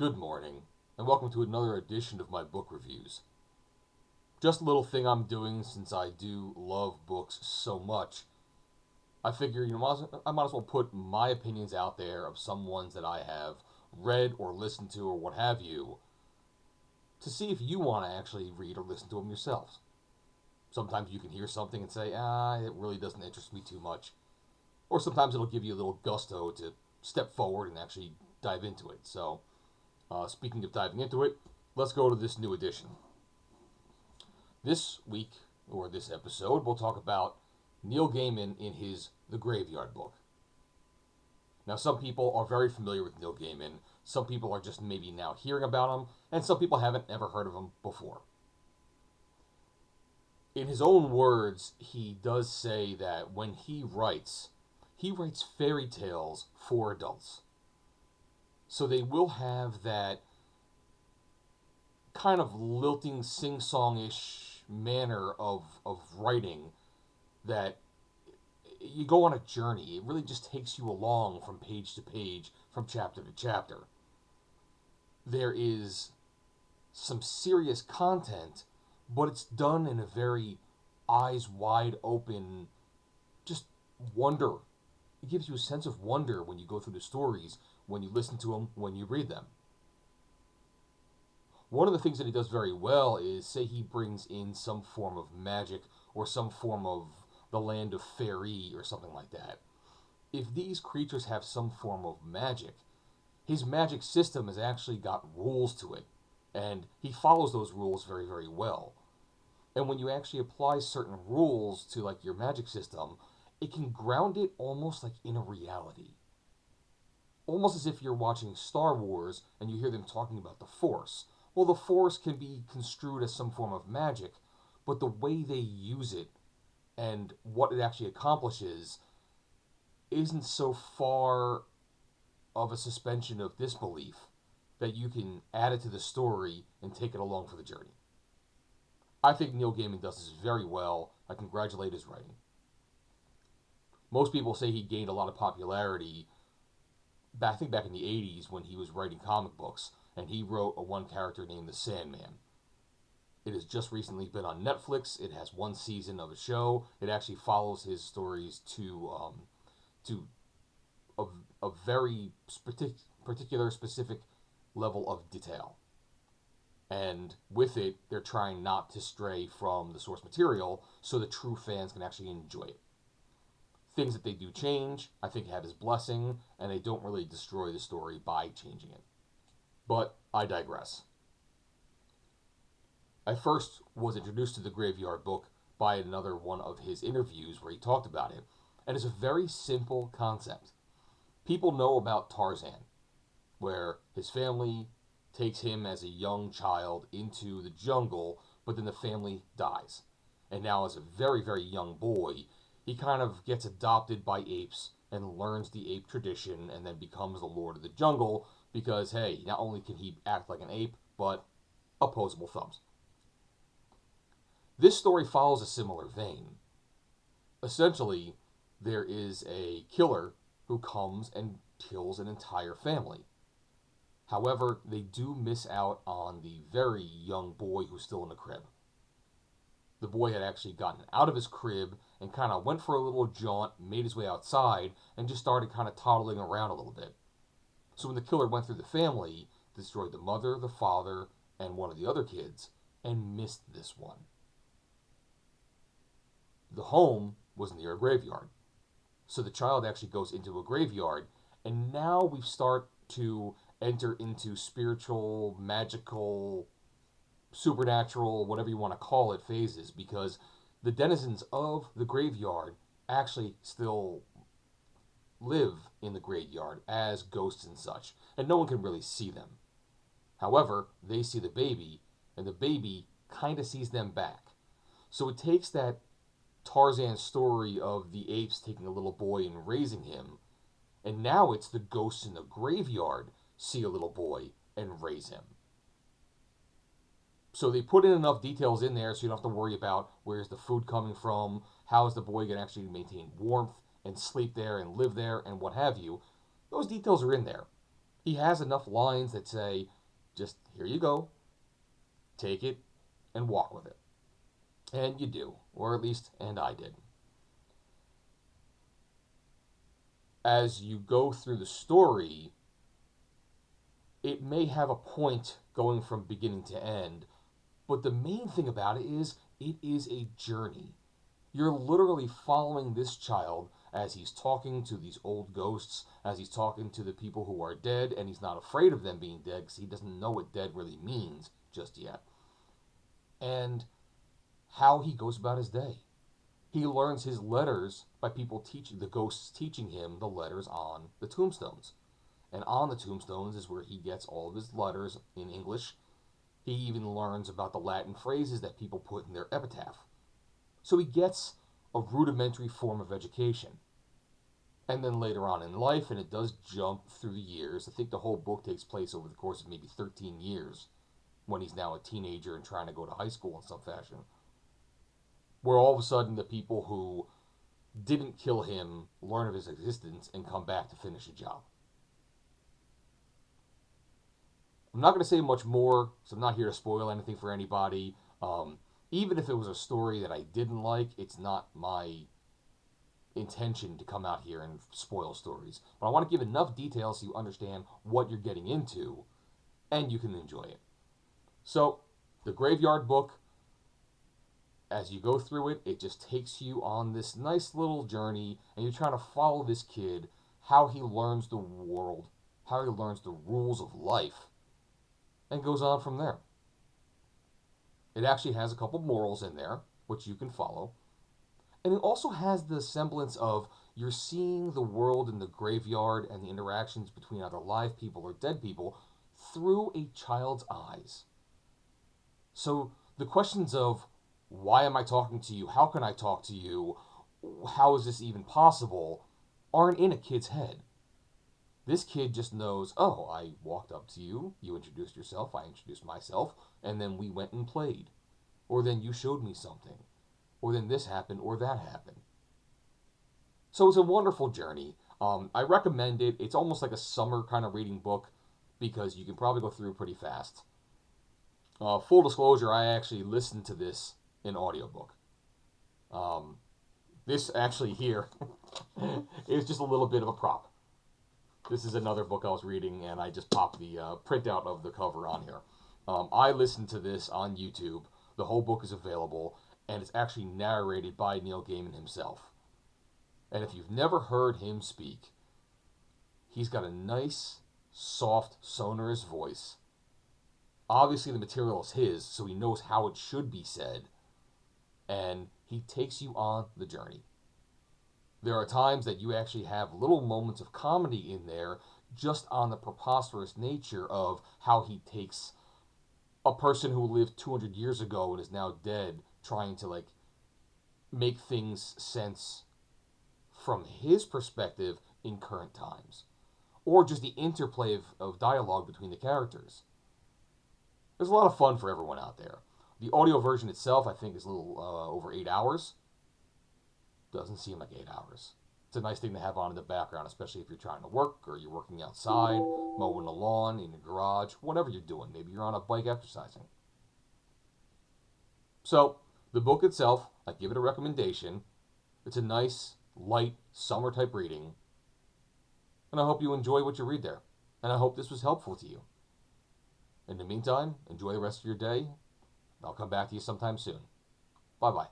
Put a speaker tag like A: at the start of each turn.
A: Good morning, and welcome to another edition of my book reviews. Just a little thing I'm doing since I do love books so much. I figure I might as well put my opinions out there of some ones that I have read or listened to or what have you, to see if you want to actually read or listen to them yourselves. Sometimes you can hear something and say, it really doesn't interest me too much. Or sometimes it'll give you a little gusto to step forward and actually dive into it. So, speaking of diving into it, let's go to this new edition. This week, or this episode, we'll talk about Neil Gaiman in his The Graveyard book. Now, some people are very familiar with Neil Gaiman, some people are just maybe now hearing about him, and some people haven't ever heard of him before. In his own words, he does say that when he writes fairy tales for adults. So they will have that kind of lilting, sing-song-ish manner of writing that you go on a journey. It really just takes you along from page to page, from chapter to chapter. There is some serious content, but it's done in a very eyes wide open, just wonder. It gives you a sense of wonder when you go through the stories, when you listen to them, when you read them. One of the things that he does very well is, say he brings in some form of magic or some form of the land of fairy or something like that. If these creatures have some form of magic, his magic system has actually got rules to it, and he follows those rules very, very well. And when you actually apply certain rules to like your magic system, it can ground it almost like in a reality. Almost as if you're watching Star Wars and you hear them talking about the Force. Well, the Force can be construed as some form of magic, but the way they use it and what it actually accomplishes isn't so far of a suspension of disbelief that you can add it to the story and take it along for the journey. I think Neil Gaiman does this very well. I congratulate his writing. Most people say he gained a lot of popularity I think back in the 80s when he was writing comic books, and he wrote a one character named the Sandman. It has just recently been on Netflix. It has one season of a show. It actually follows his stories to a, a very particular, specific level of detail. And with it, they're trying not to stray from the source material so the true fans can actually enjoy it. Things that they do change, I think, have his blessing, and they don't really destroy the story by changing it. But I digress. I first was introduced to the Graveyard book by another one of his interviews where he talked about it, and it's a very simple concept. People know about Tarzan, where his family takes him as a young child into the jungle, but then the family dies. And now, as a very, very young boy, he kind of gets adopted by apes and learns the ape tradition and then becomes the Lord of the Jungle because, hey, not only can he act like an ape, but opposable thumbs. This story follows a similar vein. Essentially, there is a killer who comes and kills an entire family. However, they do miss out on the very young boy who's still in the crib. The boy had actually gotten out of his crib and kind of went for a little jaunt, made his way outside, and just started kind of toddling around a little bit. So when the killer went through the family, destroyed the mother, the father, and one of the other kids, and missed this one. The home was near a graveyard. So the child actually goes into a graveyard, and now we start to enter into spiritual, magical, supernatural, whatever you want to call it, phases, because the denizens of the graveyard actually still live in the graveyard as ghosts and such, and no one can really see them. However, they see the baby, and the baby kind of sees them back. So it takes that Tarzan story of the apes taking a little boy and raising him, and now it's the ghosts in the graveyard see a little boy and raise him. So they put in enough details in there so you don't have to worry about where's the food coming from, how is the boy going to actually maintain warmth and sleep there and live there and what have you. Those details are in there. He has enough lines that say, just here you go, take it, and walk with it. And you do, or at least, and I did. As you go through the story, it may have a point going from beginning to end, but the main thing about it is a journey. You're literally following this child as he's talking to these old ghosts, as he's talking to the people who are dead, and he's not afraid of them being dead because he doesn't know what dead really means just yet. And how he goes about his day. He learns his letters by people teaching, the ghosts teaching him the letters on the tombstones. And on the tombstones is where he gets all of his letters in English. He even learns about the Latin phrases that people put in their epitaph. So he gets a rudimentary form of education. And then later on in life, and it does jump through the years, I think the whole book takes place over the course of maybe 13 years, when he's now a teenager and trying to go to high school in some fashion, where all of a sudden the people who didn't kill him learn of his existence and come back to finish the job. I'm not going to say much more, so I'm not here to spoil anything for anybody. Even if it was a story that I didn't like, it's not my intention to come out here and spoil stories. But I want to give enough details so you understand what you're getting into and you can enjoy it. So, the Graveyard Book, as you go through it, it just takes you on this nice little journey, and you're trying to follow this kid, how he learns the world, how he learns the rules of life, and goes on from there. It actually has a couple morals in there, which you can follow. And it also has the semblance of you're seeing the world in the graveyard and the interactions between either live people or dead people through a child's eyes. So the questions of why am I talking to you? How can I talk to you? How is this even possible? Aren't in a kid's head. This kid just knows, oh, I walked up to you, you introduced yourself, I introduced myself, and then we went and played. Or then you showed me something. Or then this happened or that happened. So it's a wonderful journey. I recommend it. It's almost like a summer kind of reading book because you can probably go through it pretty fast. Full disclosure, I actually listened to this in audiobook. This actually here is just a little bit of a prop. This is another book I was reading, and I just popped the printout of the cover on here. I listened to this on YouTube. The whole book is available, and it's actually narrated by Neil Gaiman himself. And if you've never heard him speak, he's got a nice, soft, sonorous voice. Obviously, the material is his, so he knows how it should be said, and he takes you on the journey. There are times that you actually have little moments of comedy in there just on the preposterous nature of how he takes a person who lived 200 years ago and is now dead, trying to make things sense from his perspective in current times, or just the interplay of dialogue between the characters. There's a lot of fun for everyone out there. The audio version itself, I think, is a little over 8 hours. Doesn't seem like 8 hours. It's a nice thing to have on in the background, especially if you're trying to work or you're working outside, mowing the lawn, in your garage, whatever you're doing. Maybe you're on a bike exercising. So, the book itself, I give it a recommendation. It's a nice, light, summer-type reading. And I hope you enjoy what you read there. And I hope this was helpful to you. In the meantime, enjoy the rest of your day. I'll come back to you sometime soon. Bye-bye.